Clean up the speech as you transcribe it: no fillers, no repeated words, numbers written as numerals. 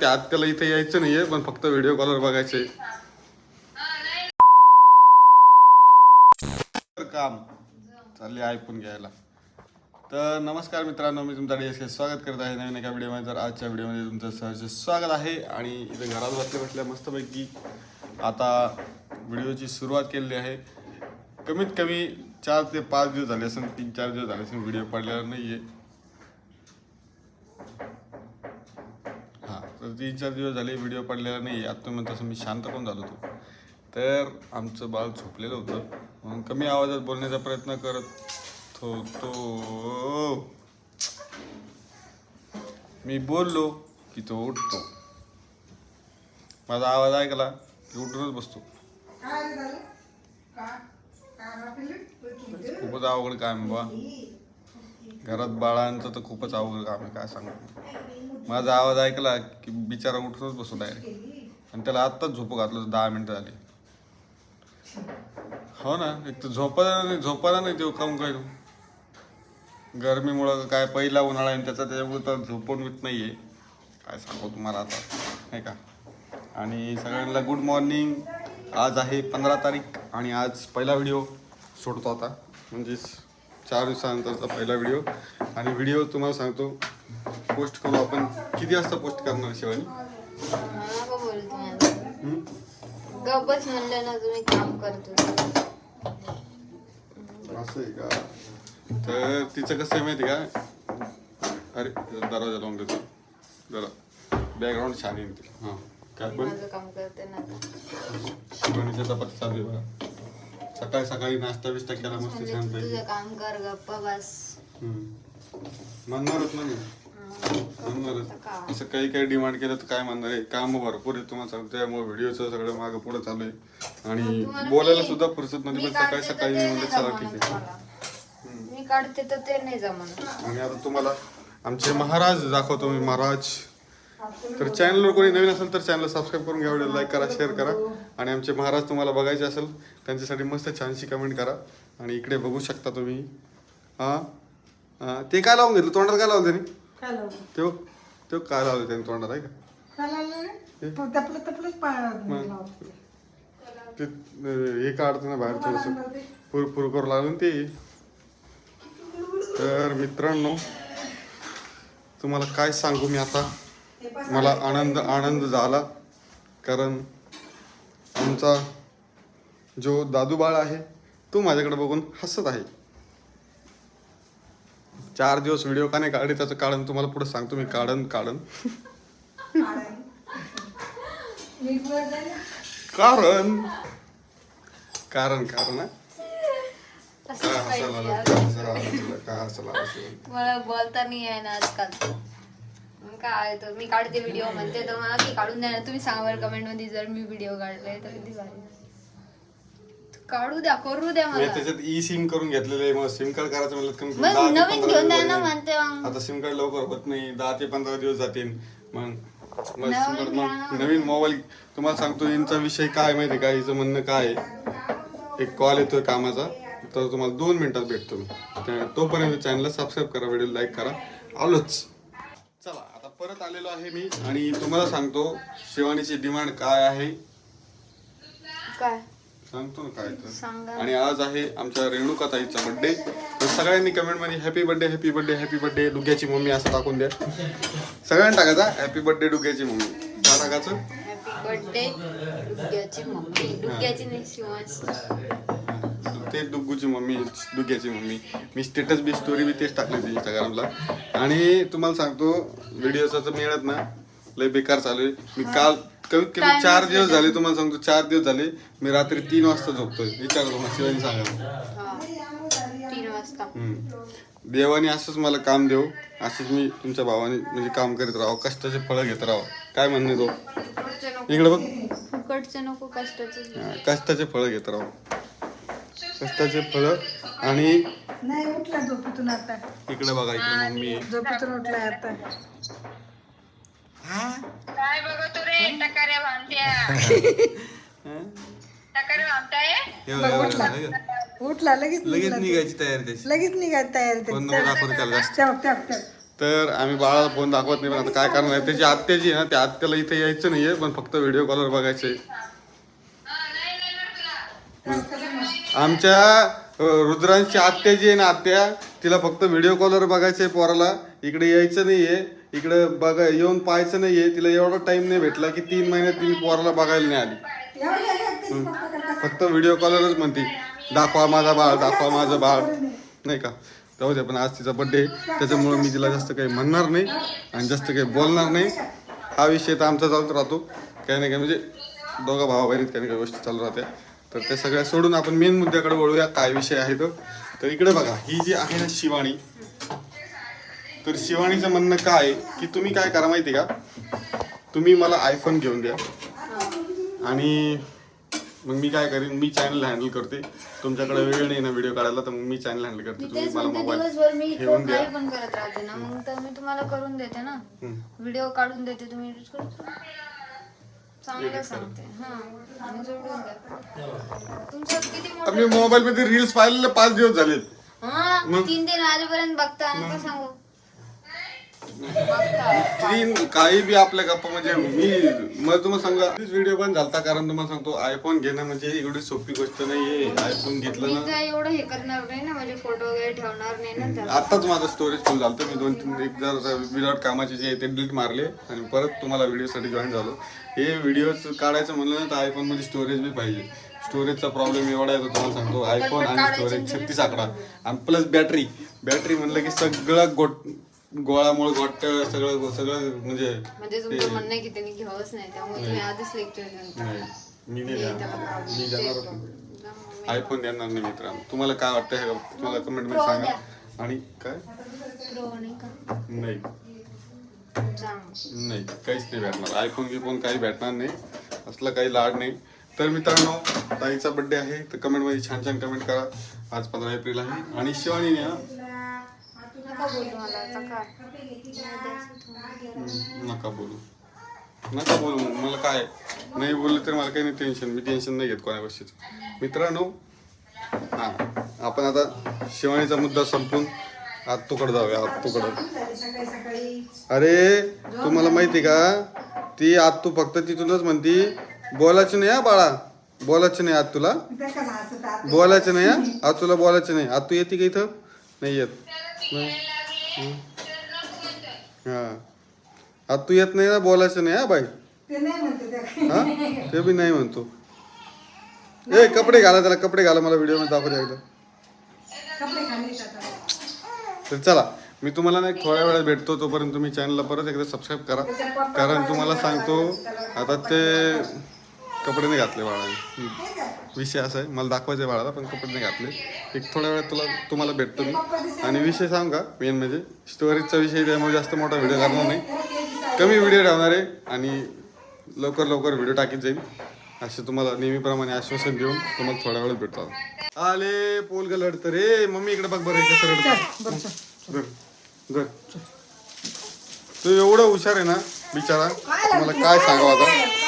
त्याला इथे यायचं नाहीये, पण फक्त व्हिडिओ कॉलवर बघायचंय काम चालले ऐकून घ्यायला. तर नमस्कार मित्रांनो, मी तुमचा DSK स्वागत करत आहे नवीन एका व्हिडिओमध्ये. तर आजच्या व्हिडिओमध्ये तुमचं सहर्ष स्वागत आहे. आणि इथे घरात बसल्या बसल्या मस्तपैकी आता व्हिडिओची सुरुवात केलेली आहे. कमीत कमी 4 ते 5 दिवस झाले असेल, 3-4 दिवस झाले असेल व्हिडिओ पडलेला नाही आहे. हां, तर 3-4 दिवस झाले व्हिडिओ पडलेला नाही आहे. आता तुम्ही तसं मी शांत पण झालो होतो. तर आमचं बाळ झोपलेलं होतं, म्हणून कमी आवाजात बोलण्याचा प्रयत्न करत होतो. मी बोललो की तो उठतो, माझा आवाज ऐकला की उठूनच बसतो. खूपच अवघड काम आहे बा, घरात बाळांचं तर खूपच अवघड काम आहे. काय सांगू, माझा आवाज ऐकला की बिचारा उठूनच बसतो डायरेक्ट. आणि त्याला आत्ताच झोपू घातलं, 10 मिनिटं झाली. हो ना, एक तर झोपायला नाही देऊ काम काय. गरमीमुळं काय, पहिला उन्हाळा आहे त्याच्यामुळे तर झोपून येत नाही आहे. काय सांगू तुम्हाला आता, नाही का. आणि सगळ्यांना गुड मॉर्निंग. आज आहे 15 तारीख आणि आज पहिला व्हिडिओ सोडतो आता, म्हणजेच 4 दिवसानंतरचा पहिला व्हिडिओ. आणि व्हिडिओ तुम्हाला सांगतो पोस्ट करू आपण. किती वाजता पोस्ट करणार शिवानी? गप्पच म्हणलं ना, तुम्ही काम करतो असं आहे का. तर तिचं कसं आहे माहिती का, अरे दरवाजा लावून देतो जरा, बॅकग्राऊंड छान येईल ते. हां काय पण काम करते ना. शिवानीच्या चपाती चालू आहे बघा. सकाळी सकाळी नाश्ता बिस्टा केला मस्त छान पैकी. तुझं काम कर, गप्पा बस. म्हणणारच ना मी, म्हणणारच. असं काही डिमांड केलं तर काय म्हणणार आहे. काम भरपूर आहे तुम्हाला सांगतो, त्यामुळे व्हिडिओचं सगळं मागं पुढं चालू आहे. आणि बोलायला सुद्धा फुरसत नाही. पण सकाळी सकाळी मी म्हणलं चला ठीक आहे, मी काढते तर ते नाही जमणार. आणि आता तुम्हाला आमचे महाराज दाखवतो मी, महाराज. तर चॅनलवर कोणी नवीन असेल तर चॅनल सबस्क्राईब करून घ्या, व्हिडिओ लाईक करा, शेअर करा. आणि आमचे महाराज तुम्हाला बघायचे असेल त्यांच्यासाठी मस्त छानशी कमेंट करा. आणि इकडे बघू शकता तुम्ही. हां ते काय लावून घेतलं तोंडात? काय लावलं त्यांनी? तो काय लावलं त्यांनी तोंडात, आहे का? ते हे काढतं ना बाहेर, थोडंसं पुरपुर करू लागलं ते. तर मित्रांनो तुम्हाला काय सांगू मी आता, मला आनंद झाला, कारण आमचा जो दादू बाळ आहे तो माझ्याकडे बघून हसत आहे. 4 दिवस व्हिडिओ का नाही काढले त्याचं कारण तुम्हाला पुढे सांगतो मी. कारण कारण मला बोलता नाही आहे ना आजकाल. काय तर मी काढते व्हिडिओ म्हणते तर मला की काढून द्या ना. तुम्ही सांगा बरं कमेंट मध्ये, जर मी व्हिडिओ काढले तर किती भारी. काढू द्या, करू द्या मला. त्याच्यात ई सिम करून घेतलेलं आहे, मग सिम कार्ड करायचं म्हणलं नवीन घेऊन द्या ना म्हणते. आता सिम कार्ड लवकर होत नाही, 10 ते 15 दिवस जातील. मग नवीन मोबाईल. तुम्हाला सांगतो यांचा विषय काय माहिती का, हिचं म्हणणं काय, एक कॉल येतोय कामाचा, तर तुम्हाला 2 मिनिटात भेटतो मी. तोपर्यंत चॅनलला सबस्क्राईब करा, व्हिडिओ लाईक करा. आलोच. चला आता परत आलेलो आहे मी. आणि तुम्हाला सांगतो शिवानीची डिमांड काय आहे, काय सांगतो ना काय तर. सांगा. आणि आज आहे आमच्या रेणुका ताईचा बर्थडे. तर सगळ्यांनी कमेंटमध्ये happy birthday happy birthday happy birthday डुग्याची मम्मी असं टाकून द्या. सगळ्यांनी टाकायचा हॅपी बर्थडे डुग्याची मम्मी. काय टाकायचं? हॅपी बर्थडे डुग्याची मम्मी. डुग्याची नाही, शिवाची. ते डुग्गूची मम्मी, डुग्याची मम्मी. मी स्टेटस बी स्टोरी बी तेच टाकली होती इंस्टाग्रामला. आणि तुम्हाला सांगतो व्हिडिओचं तर मिळत ना, लय बेकार चालू आहे. मी काल कमीत कमी 4 दिवस झाले, तुम्हाला सांगतो 4 दिवस झाले मी रात्री 3 वाजता झोपतोय. विचार करू मग शिवानी सांगा. 3 वाजता. देवाने असंच मला काम देऊ, असंच मी तुमच्या भावाने म्हणजे काम करीत राहावं, कष्टाचे फळं घेत राहावं. काय म्हणणे तो इकडे बघ, फुकटचे नको, कष्टाचे. कष्टाचे फळं घेत राहावं, कष्टाचे फळं. आणि नाही उठला झोपेतून आता. इकडे बघा, इकडे मम्मी झोपेतून उठलाय आता. काय बघतो रे टकाऱ्या भामट्या. टकाऱ्या भामट्या उठला लगेच निघायची तयारी त्याची. लगेच निघायची तयारी. पण नको दाखवू त्याला जास्त. तर आम्ही बाळाला फोन दाखवत नाही, पण आता काय करणार आहे. त्याची आत्याची आहे ना, त्या आत्याला इथे यायचं नाहीये, पण फक्त व्हिडिओ कॉलवर बघायचंय. आमच्या रुद्रांची आत्या जी आहे ना, आत्या तिला फक्त व्हिडिओ कॉलवर बघायचंय पोराला. इकडे यायचं नाहीये, इकडे येऊन पाहायचं नाहीये. तिला एवढा टाइम नाही भेटला की 3 महिन्यात तिने पोराला बघायला नाही आली. फक्त व्हिडिओ कॉलवरच म्हणते, दाखवा माझा बाळ, दाखवा माझं बाळ, नाही का. जाऊ दे, पण आज तिचा बर्थडे, त्याच्यामुळे मी तिला जास्त काही म्हणणार नाही आणि जास्त काही बोलणार नाही. हा विषय तर आमचा चालूच राहतो, काही नाही काय, म्हणजे दोघा भावा बहिणीत काही काही गोष्टी चालू राहत्या. तर त्या सगळ्या सोडून आपण मेन मुद्द्याकडे वळूया, काय विषय आहे तो. तर इकडे बघा, ही जी आहे ना शिवानी, तर शिवानीचं म्हणणं काय की तुम्ही काय करा माहिती का, तुम्ही मला आयफोन घेऊन द्या आणि मग मी काय करीन, मी चॅनल हँडल करते. तुमच्याकडे वेळ नाही ना व्हिडिओ काढायला, तर मग मी चॅनल हँडल करते. तुम्ही मला दिवसभर मी मोबाईल घेऊन द्या. काही पण करत राहते ना, मग तर मी तुम्हाला करून देते ना, व्हिडिओ काढून देते, तुम्ही edit करून चांगलं सांगते. हा, आणि जोडून द्या. तुमचं किती मोठं मी मोबाईल मध्ये रील्स पाहिलेले 5 दिवस झालेत. हा, 3 वाजेपर्यंत बघता, नका सांगू. बघता. काही बी आपल्या गप्पा, म्हणजे मला तुम्हाला सांगा, व्हिडिओ पण झालता, कारण तुम्हाला सांगतो आयफोन घेणं म्हणजे एवढी सोपी गोष्ट नाहीये. आयफोन घेतलं मी ना, काय एवढं हे करणार नाही ना, म्हणजे फोटो वगैरे ठेवणार नाही ना त्यात. आताच माझं स्टोरेज फुल झालं. मी 2-3 विदाउट कामाचे जे आहे ते डिलीट मारले आणि परत तुम्हाला व्हिडिओसाठी जॉईन झालो. हे व्हिडिओज काढायचं म्हणलं ना, तर आयफोन मध्ये स्टोरेज बी पाहिजे. स्टोरेजचा प्रॉब्लेम एवढा येतो तुम्हाला सांगतो. आयफोन आणि स्टोरेज 36 आकडा आणि प्लस बॅटरी म्हणलं की सगळं गोळामुळे गोट सगळं म्हणजे तुमचं म्हणणं आहे की त्यांनी घ्यावंच नाही, त्यामुळे तुम्ही आधीच लेक्चर नाही, मी नाही जाणार. मी जाणार आयफोन देणार नाही मित्रांनो. तुम्हाला काय वाटतं हे तुम्हाला कमेंट मध्ये सांगा. आणि काय नाही काहीच नाही भेटणार. आयफोन गिफोन काही भेटणार नाही, असलं काही लाड नाही. तर मित्रांनो, ताईचा बर्थडे आहे, तर कमेंट मध्ये छान छान कमेंट करा. आज 15 एप्रिल आहे आणि शिवानीने नका बोलू मला काय नाही बोललं तर मला काही नाही टेन्शन. मी टेन्शन नाही घेत कोणा गोष्टीचं. मित्रांनो, हां, आपण आता शिवानीचा मुद्दा संपून आत्तूकडे जाऊया. आत्तूकडं, अरे तुम्हाला माहिती का, ती आत्तू फक्त तिथूनच म्हणती बोलायचं नाही हा बाळा, बोलायचं नाही आत्तूला, बोलायचं नाही हा आत्तूला, बोलायचं नाही. आत्तू येते का इथं? नाही येत. हा, आत्तू येत नाही ना, बोलायचं नाही हा बाई. हा, ते बी नाही म्हणतो. ए कपडे घाला त्याला, कपडे घाला, मला व्हिडिओ मध्ये दाखवते एकदा. तर चला, मी तुम्हाला ना थोड्या वेळात भेटतो. तोपर्यंत तुम्ही चॅनलला परत एकदा सबस्क्राईब करा, कारण तुम्हाला सांगतो आता ते कपडे नाही घातले बाळाने. विषय असा आहे, मला दाखवायचं आहे बाळाला, पण कपडे नाही घातले. एक थोड्या वेळात तुम्हाला भेटतो मी. आणि विषय सांगू का, मेन म्हणजे स्टोरेजचा विषय, त्यामुळे जास्त मोठा व्हिडिओ करणार नाही, कमी व्हिडिओ ठेवणार आहे आणि लवकर व्हिडिओ टाकीत जाईल. असे तुम्हाला नेहमीप्रमाणे आश्वासन देऊन तुम्हाला थोड्या वेळात भेटतो. आले पोलग लढत रे, मम्मी इकडे बघ बरं, कसं रडत. तू एवढं हुशार आहे ना बिचारा, मला काय सांगावं आता.